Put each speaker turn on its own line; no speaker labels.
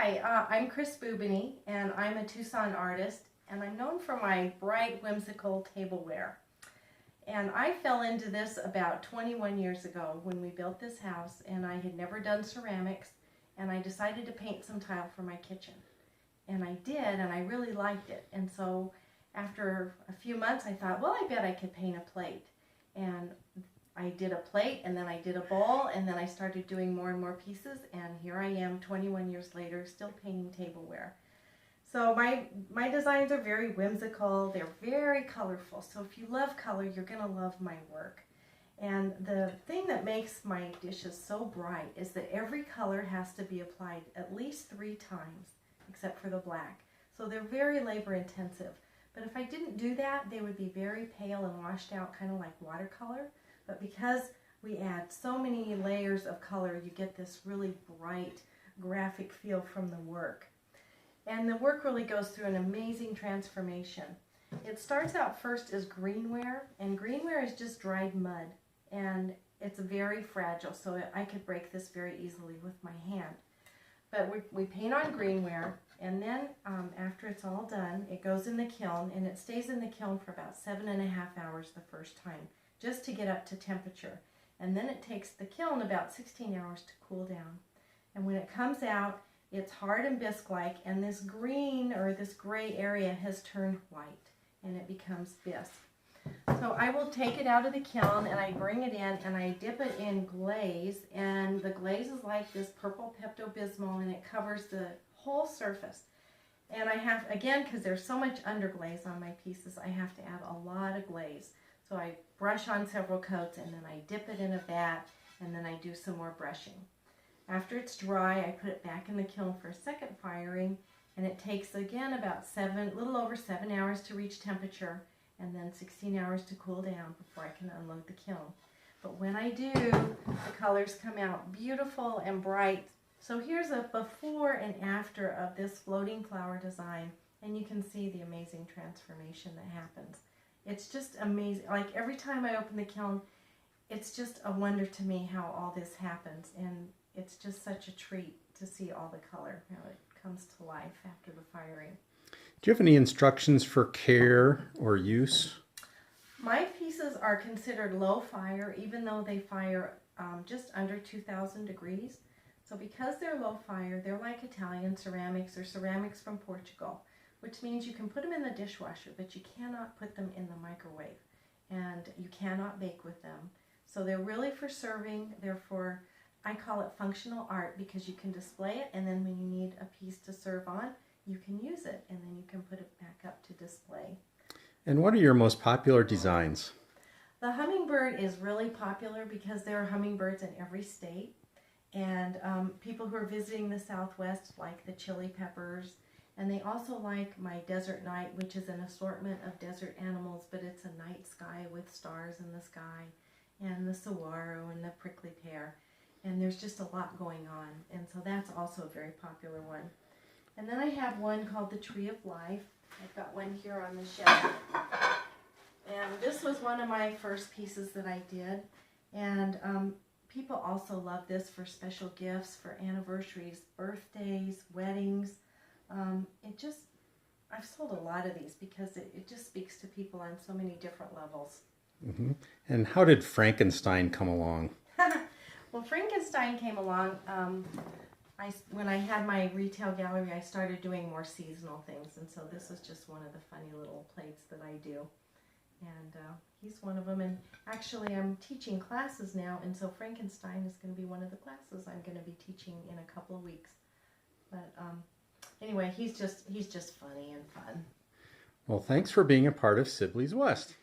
Hi, I'm Bubany, and I'm a Tucson artist, and I'm known for my bright, whimsical tableware. And I fell into this about 21 years ago when we built this house, and I had never done ceramics, and I decided to paint some tile for my kitchen. And I did, and I really liked it. And so after a few months, I thought, well, I bet I could paint a plate. And I did a plate, and then I did a bowl, and then I started doing more and more pieces, and here I am 21 years later still painting tableware. So my designs are very whimsical, they're very colorful, so if you love color, you're going to love my work. And the thing that makes my dishes so bright is that every color has to be applied at least 3 times, except for the black. So they're very labor intensive. But if I didn't do that, they would be very pale and washed out, kind of like watercolor. But because we add so many layers of color, you get this really bright graphic feel from the work. And the work really goes through an amazing transformation. It starts out first as greenware, and greenware is just dried mud. And it's very fragile, so I could break this very easily with my hand. But we paint on greenware, and then after it's all done, it goes in the kiln, and it stays in the kiln for about 7.5 hours the first time, just to get up to temperature. And then it takes the kiln about 16 hours to cool down. And when it comes out, it's hard and bisque-like, and this green or this gray area has turned white, and it becomes bisque. So I will take it out of the kiln, and I bring it in, and I dip it in glaze, and the glaze is like this purple Pepto-Bismol, and it covers the whole surface. And I have, again, because there's so much underglaze on my pieces, I have to add a lot of glaze. So I brush on several coats, and then I dip it in a vat, and then I do some more brushing. After it's dry, I put it back in the kiln for a second firing, and it takes, again, about a little over 7 hours to reach temperature, and then 16 hours to cool down before I can unload the kiln. But when I do, the colors come out beautiful and bright. So here's a before and after of this floating flower design, and you can see the amazing transformation that happens. It's just amazing. Like every time I open the kiln, it's just a wonder to me how all this happens, and it's just such a treat to see all the color, how it comes to life after the firing.
Do you have any instructions for care or use?
My pieces are considered low fire, even though they fire just under 2,000 degrees. So because they're low fire, they're like Italian ceramics or ceramics from Portugal, which means you can put them in the dishwasher, but you cannot put them in the microwave, and you cannot bake with them. So they're really for serving. They're for, I call it functional art, because you can display it, and then when you need a piece to serve on, you can use it, and then you can put it back up to display.
And what are your most popular designs?
The hummingbird is really popular because there are hummingbirds in every state, and people who are visiting the Southwest like the chili peppers, and they also like my desert night, which is an assortment of desert animals, but it's a night sky with stars in the sky, and the saguaro and the prickly pear. And there's just a lot going on, and so that's also a very popular one. And then I have one called the Tree of Life. I've got one here on the shelf. And this was one of my first pieces that I did. And people also love this for special gifts, for anniversaries, birthdays, weddings. I've sold a lot of these because it just speaks to people on so many different levels.
Mm-hmm. And how did Frankenstein come along?
Well, Frankenstein came along. When I had my retail gallery, I started doing more seasonal things, and so this is just one of the funny little plates that I do. And he's one of them, and actually I'm teaching classes now, and so Frankenstein is going to be one of the classes I'm going to be teaching in a couple of weeks. But anyway, he's just funny and fun.
Well, thanks for being a part of Sibley's West.